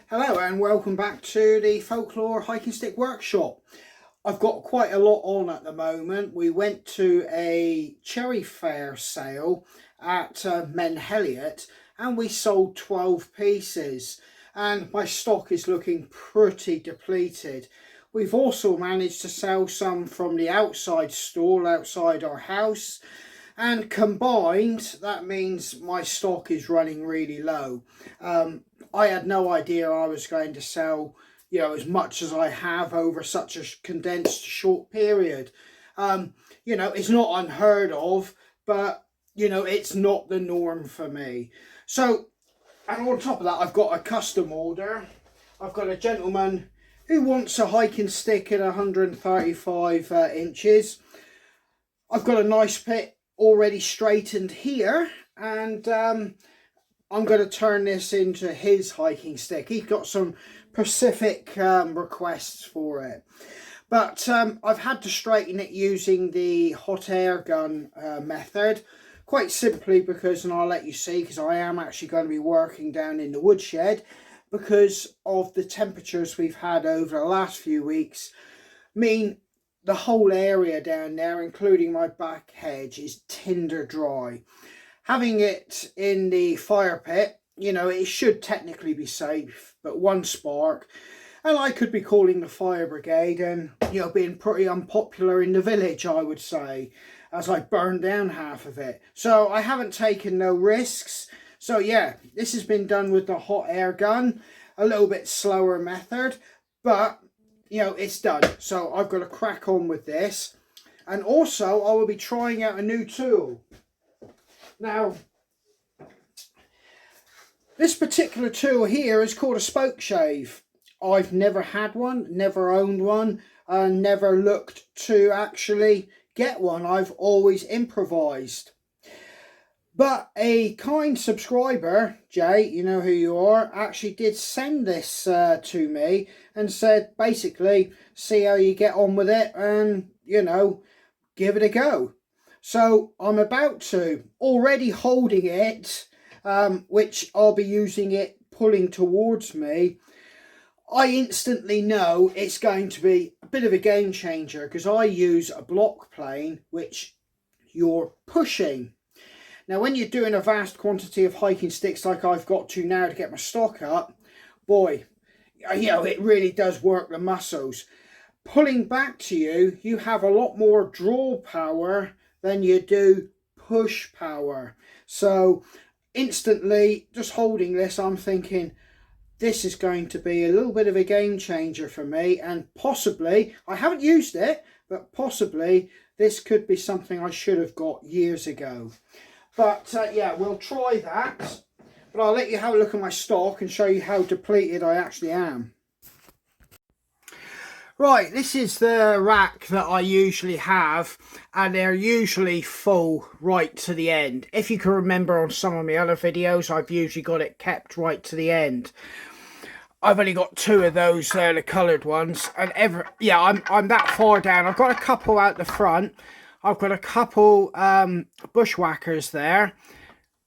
Hello and welcome back to the Folklore Hiking Stick Workshop. I've got quite a lot on at the moment. We went to a cherry fair sale at Menheliot and we sold 12 pieces and my stock is looking pretty depleted. We've also managed to sell some from the outside stall outside our house, and combined that means my stock is running really low. I had no idea I was going to sell as much as I have over such a condensed short period. It's not unheard of, but it's not the norm for me. So, and on top of that, I've got a custom order. I've got a gentleman who wants a hiking stick at 135 inches. I've got a nice pit already straightened here, and I'm going to turn this into his hiking stick. He's got some specific requests for it, but I've had to straighten it using the hot air gun method, quite simply because, and I'll let you see, because I am actually going to be working down in the woodshed because of the temperatures we've had over the last few weeks. Mean the whole area down there, including my back hedge, is tinder dry. Having it in the fire pit, it should technically be safe, but one spark and I could be calling the fire brigade and, being pretty unpopular in the village, I would say, as I burned down half of it. So I haven't taken no risks. So yeah, this has been done with the hot air gun, a little bit slower method, but it's done. So I've got to crack on with this. And also I will be trying out a new tool. Now, this particular tool here is called a Spokeshave. I've never had one, never owned one, and never looked to actually get one. I've always improvised. But a kind subscriber, Jay, you know who you are, actually did send this to me and said, basically, see how you get on with it and, give it a go. So I'm about to, already holding it, which I'll be using it pulling towards me. I instantly know it's going to be a bit of a game changer because I use a block plane which you're pushing. Now when you're doing a vast quantity of hiking sticks like I've got to now to get my stock up, boy, it really does work the muscles. Pulling back to you, you have a lot more draw power than you do push power. So instantly, just holding this, I'm thinking, this is going to be a little bit of a game changer for me, and possibly, I haven't used it, but possibly this could be something I should have got years ago. But yeah, we'll try that. But I'll let you have a look at my stock and show you how depleted I actually am. Right, this is the rack that I usually have, and they're usually full right to the end. If you can remember on some of my other videos, I've usually got it kept right to the end. I've only got two of those, the coloured ones, and I'm that far down. I've got a couple out the front. I've got a couple bushwhackers there.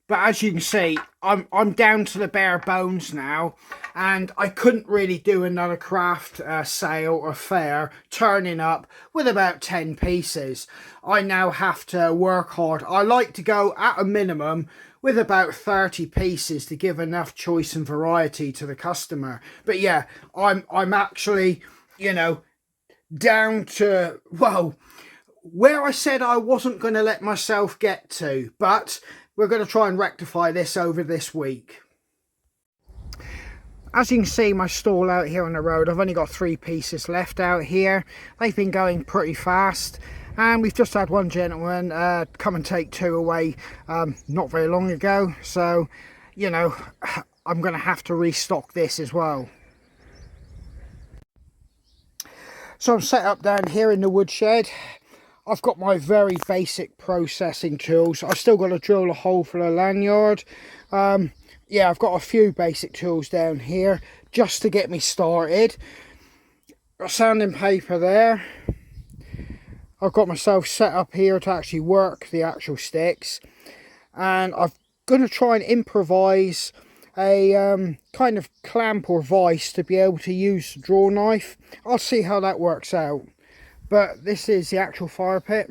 But as you can see, I'm down to the bare bones now, and I couldn't really do another craft sale or fair turning up with about 10 pieces. I now have to work hard. I like to go at a minimum with about 30 pieces to give enough choice and variety to the customer. But yeah, I'm actually, down to, well, where I said I wasn't going to let myself get to, but we're going to try and rectify this over this week. As you can see, my stall out here on the road, I've only got 3 pieces left out here. They've been going pretty fast, and we've just had one gentleman come and take 2 away not very long ago. So, I'm going to have to restock this as well. So I'm set up down here in the woodshed. I've got my very basic processing tools. I've still got to drill a hole for the lanyard. Yeah, I've got a few basic tools down here just to get me started. Got sanding paper there. I've got myself set up here to actually work the actual sticks. And I'm going to try and improvise a kind of clamp or vise to be able to use the draw knife. I'll see how that works out. But this is the actual fire pit.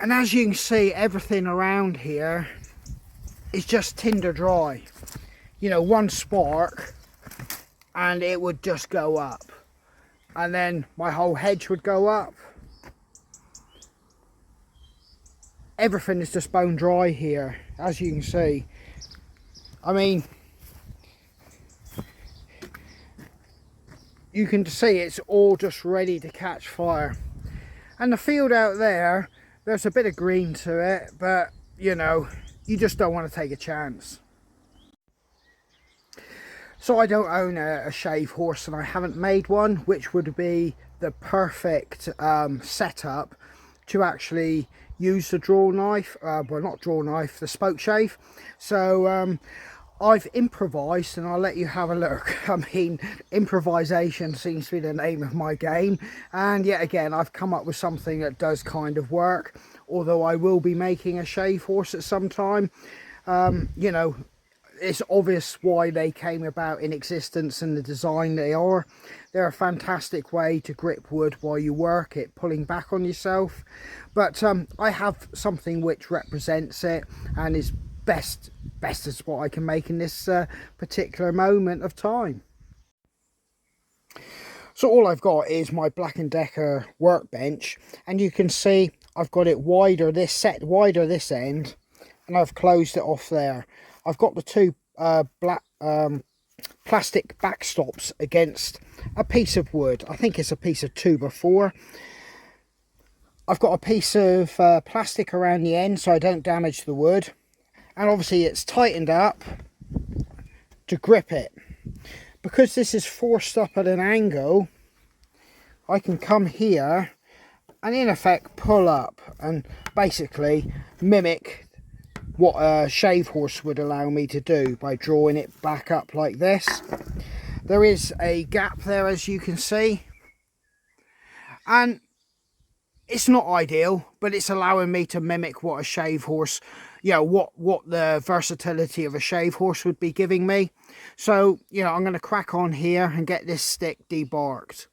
And as you can see, everything around here is just tinder dry. You know, one spark and it would just go up. And then my whole hedge would go up. Everything is just bone dry here, as you can see. I mean, you can see it's all just ready to catch fire. And the field out there, there's a bit of green to it, but you know, you just don't want to take a chance. So I don't own a shave horse, and I haven't made one, which would be the perfect setup to actually use the draw knife, well, not draw knife, the Spokeshave. So I've improvised, and I'll let you have a look. I mean, improvisation seems to be the name of my game, and yet again I've come up with something that does kind of work, although I will be making a shave horse at some time. You know, it's obvious why they came about in existence and the design they are. They're a fantastic way to grip wood while you work it, pulling back on yourself. But I have something which represents it and is best as what I can make in this particular moment of time. So all I've got is my Black & Decker workbench, and you can see I've got it wider, this end, and I've closed it off there. I've got the two black plastic backstops against a piece of wood. I think it's a piece of 2x4. I've got a piece of plastic around the end so I don't damage the wood, and obviously it's tightened up to grip it. Because this is forced up at an angle, I can come here and in effect pull up and basically mimic what a shave horse would allow me to do by drawing it back up like this. There is a gap there, as you can see, and it's not ideal, but it's allowing me to mimic what a shave horse, you know, what the versatility of a shave horse would be giving me. So, you know, I'm going to crack on here and get this stick debarked.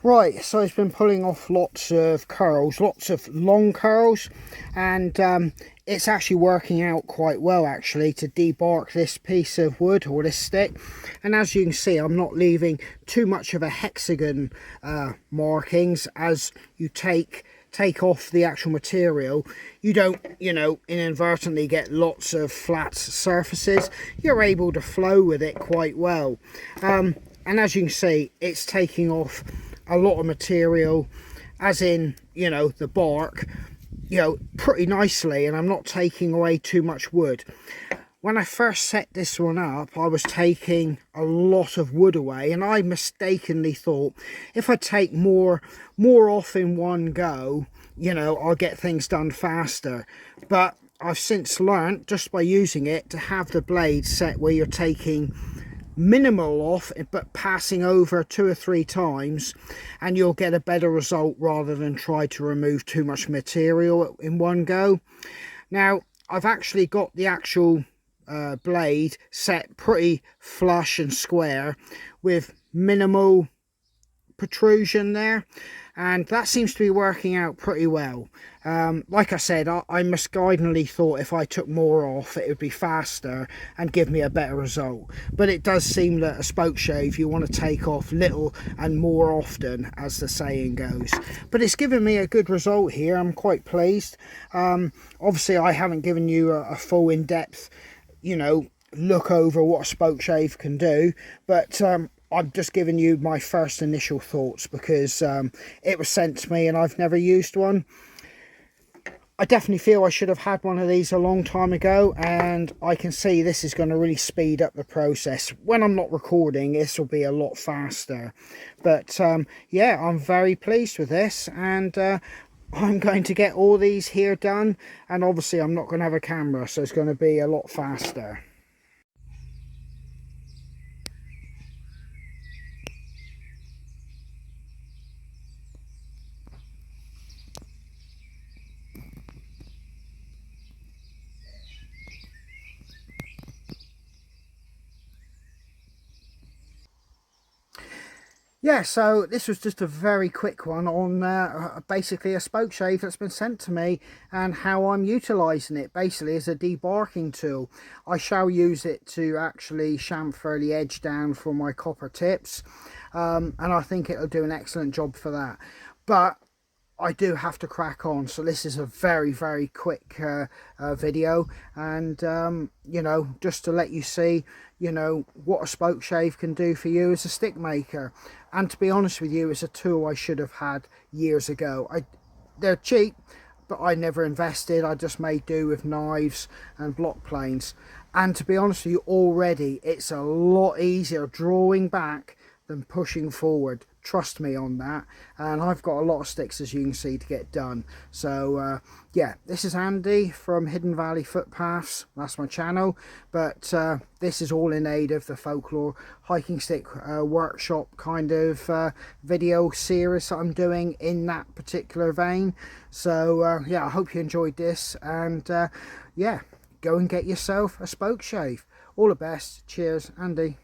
Right, so it's been pulling off lots of curls, lots of long curls, and it's actually working out quite well actually to debark this piece of wood or this stick. And as you can see, I'm not leaving too much of a hexagon markings. As you take off the actual material, you don't, you know, inadvertently get lots of flat surfaces. You're able to flow with it quite well, and as you can see, it's taking off a lot of material, as in, you know, the bark, you know, pretty nicely, and I'm not taking away too much wood. When I first set this one up, I was taking a lot of wood away, and I mistakenly thought if I take more off in one go, you know, I'll get things done faster. But I've since learnt, just by using it, to have the blade set where you're taking minimal off but passing over 2 or 3 times, and you'll get a better result rather than try to remove too much material in one go. Now I've actually got the actual blade set pretty flush and square with minimal protrusion there, and that seems to be working out pretty well. Like I said, I misguidedly thought if I took more off it would be faster and give me a better result, but it does seem that a spoke shave, you want to take off little and more often, as the saying goes. But it's given me a good result here. I'm quite pleased. Obviously I haven't given you a full in-depth, you know, look over what a spoke shave can do, but I'm just giving you my first initial thoughts because it was sent to me and I've never used one. I definitely feel I should have had one of these a long time ago, and I can see this is going to really speed up the process. When I'm not recording, this will be a lot faster. But yeah, I'm very pleased with this, and I'm going to get all these here done, and obviously I'm not going to have a camera, so it's going to be a lot faster. Yeah, so this was just a very quick one on basically a spoke shave that's been sent to me and how I'm utilising it basically as a debarking tool. I shall use it to actually chamfer the edge down for my copper tips, and I think it'll do an excellent job for that. But I do have to crack on, so this is a very quick video, and you know, just to let you see, you know, what a spoke shave can do for you as a stick maker. And to be honest with you, it's a tool I should have had years ago. They're cheap, but I never invested. I just made do with knives and block planes, and to be honest with you, already it's a lot easier drawing back than pushing forward. Trust me on that. And I've got a lot of sticks, as you can see, to get done. So yeah, this is Andy from Hidden Valley Footpaths. That's my channel, but this is all in aid of the folklore hiking stick workshop kind of video series that I'm doing in that particular vein. So yeah, I hope you enjoyed this, and yeah, go and get yourself a spoke shave. All the best. Cheers, Andy.